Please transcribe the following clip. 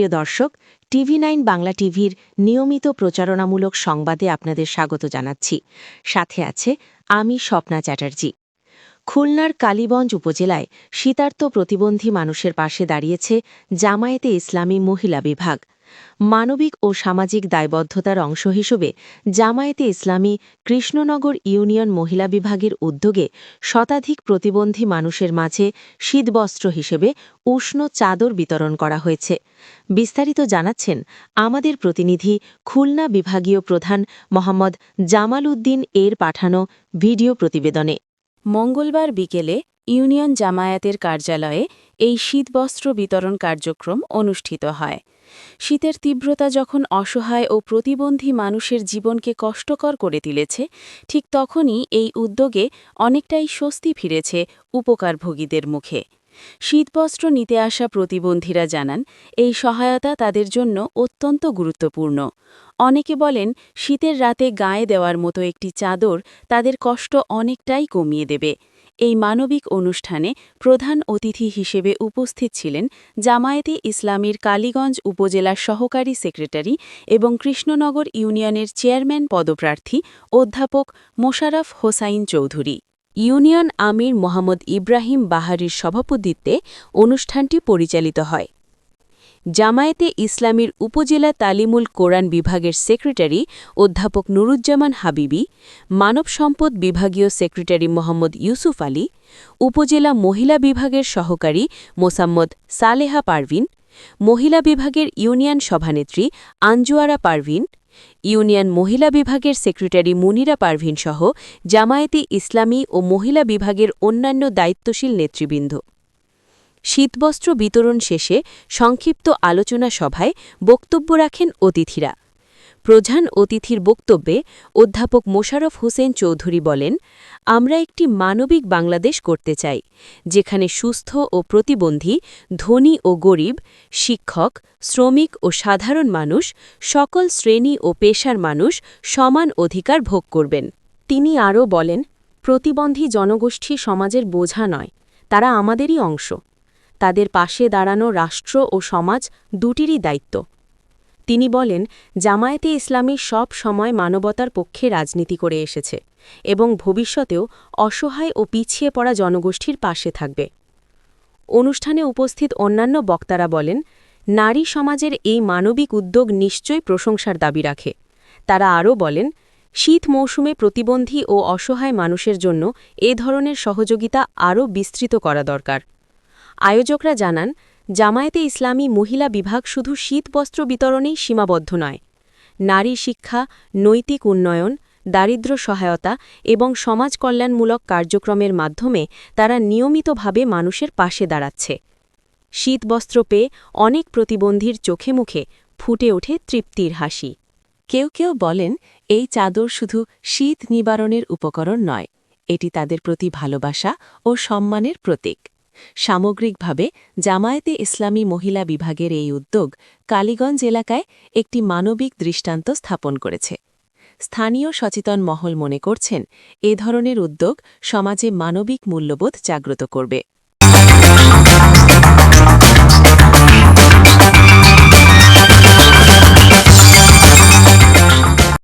প্রিয় দর্শক, টিভি9 বাংলা টিভির নিয়মিত প্রচারণামূলক সংবাদে আপনাদের স্বাগত জানাচ্ছি। সাথে আছে আমি স্বপ্না চ্যাটার্জি। খুলনার কালীগঞ্জ উপজেলায় শীতার্ত প্রতিবন্ধী মানুষের পাশে দাঁড়িয়েছে জামায়াতে ইসলামী মহিলা বিভাগ। মানবিক ও সামাজিক দায়বদ্ধতার অংশ হিসেবে জামায়াতে ইসলামী কৃষ্ণনগর ইউনিয়ন মহিলা বিভাগের উদ্যোগে শতাধিক প্রতিবন্ধী মানুষের মাঝে শীতবস্ত্র হিসেবে উষ্ণ চাদর বিতরণ করা হয়েছে। বিস্তারিত জানাচ্ছেন আমাদের প্রতিনিধি খুলনা বিভাগীয় প্রধান মোহাম্মদ জামাল উদ্দিন এর পাঠানো ভিডিও প্রতিবেদনে। মঙ্গলবার বিকেলে ইউনিয়ন জামায়াতের কার্যালয়ে এই শীতবস্ত্র বিতরণ কার্যক্রম অনুষ্ঠিত হয়। শীতের তীব্রতা যখন অসহায় ও প্রতিবন্ধী মানুষের জীবনকে কষ্টকর করে তুলেছে, ঠিক তখনই এই উদ্যোগে অনেকটাই স্বস্তি ফিরেছে উপকারভোগীদের মুখে। শীতবস্ত্র নিতে আসা প্রতিবন্ধীরা জানান, এই সহায়তা তাদের জন্য অত্যন্ত গুরুত্বপূর্ণ। অনেকে বলেন, শীতের রাতে গায়ে দেওয়ার মতো একটি চাদর তাদের কষ্ট অনেকটাই কমিয়ে দেবে। এই মানবিক অনুষ্ঠানে প্রধান অতিথি হিসেবে উপস্থিত ছিলেন জামায়াতে ইসলামীর কালীগঞ্জ উপজেলার সহকারী সেক্রেটারি এবং কৃষ্ণনগর ইউনিয়নের চেয়ারম্যান পদপ্রার্থী অধ্যাপক মোশাররফ হোসাইন চৌধুরী। ইউনিয়ন আমির মোহাম্মদ ইব্রাহিম বাহারির সভাপতিত্বে অনুষ্ঠানটি পরিচালিত হয়। জামায়াতে ইসলামীর উপজেলা তালিমুল কোরআন বিভাগের সেক্রেটারি অধ্যাপক নুরুজ্জামান হাবিবি, মানব সম্পদ বিভাগীয় সেক্রেটারি মোহাম্মদ ইউসুফ আলী, উপজেলা মহিলা বিভাগের সহকারী মোসাম্মদ সালেহা পারভিন, মহিলা বিভাগের ইউনিয়ন সভানেত্রী আঞ্জুয়ারা পারভিন, ইউনিয়ন মহিলা বিভাগের সেক্রেটারি মুনিরা পারভিন সহ জামায়াতে ইসলামী ও মহিলা বিভাগের অন্যান্য দায়িত্বশীল নেতৃবৃন্দ। শীতবস্ত্র বিতরণ শেষে সংক্ষিপ্ত আলোচনা সভায় বক্তব্য রাখেন অতিথিরা। প্রধান অতিথির বক্তব্যে অধ্যাপক মোশাররফ হোসেন চৌধুরী বলেন, আমরা একটি মানবিক বাংলাদেশ করতে চাই, যেখানে সুস্থ ও প্রতিবন্ধী, ধনী ও গরিব, শিক্ষক, শ্রমিক ও সাধারণ মানুষ, সকল শ্রেণী ও পেশার মানুষ সমান অধিকার ভোগ করবেন। তিনি আরও বলেন, প্রতিবন্ধী জনগোষ্ঠী সমাজের বোঝা নয়, তারা আমাদেরই অংশ। তাদের পাশে দাঁড়ানো রাষ্ট্র ও সমাজ দুটিরই দায়িত্ব। তিনি বলেন, জামায়াতে ইসলামী সব সময় মানবতার পক্ষে রাজনীতি করে এসেছে এবং ভবিষ্যতেও অসহায় ও পিছিয়ে পড়া জনগোষ্ঠীর পাশে থাকবে। অনুষ্ঠানে উপস্থিত অন্যান্য বক্তারা বলেন, নারী সমাজের এই মানবিক উদ্যোগ নিশ্চয়ই প্রশংসার দাবি রাখে। তারা আরও বলেন, শীত মৌসুমে প্রতিবন্ধী ও অসহায় মানুষের জন্য এ ধরনের সহযোগিতা আরও বিস্তৃত করা দরকার। আয়োজকরা জানান, জামায়াতে ইসলামী মহিলা বিভাগ শুধু শীতবস্ত্র বিতরণেই সীমাবদ্ধ নয়। নারী শিক্ষা, নৈতিক উন্নয়ন, দারিদ্র্য সহায়তা এবং সমাজ কল্যাণমূলক কার্যক্রমের মাধ্যমে তারা নিয়মিতভাবে মানুষের পাশে দাঁড়াচ্ছে। শীতবস্ত্র পেয়ে অনেক প্রতিবন্ধীর চোখে মুখে ফুটে ওঠে তৃপ্তির হাসি। কেউ কেউ বলেন, এই চাদর শুধু শীত নিবারণের উপকরণ নয়, এটি তাদের প্রতি ভালোবাসা ও সম্মানের প্রতীক। সামগ্রিকভাবে জামায়াতে ইসলামী মহিলা বিভাগের এই উদ্যোগ কালীগঞ্জ এলাকায় একটি মানবিক দৃষ্টান্ত স্থাপন করেছে। স্থানীয় সচেতন মহল মনে করছেন, এ ধরনের উদ্যোগ সমাজে মানবিক মূল্যবোধ জাগ্রত করবে।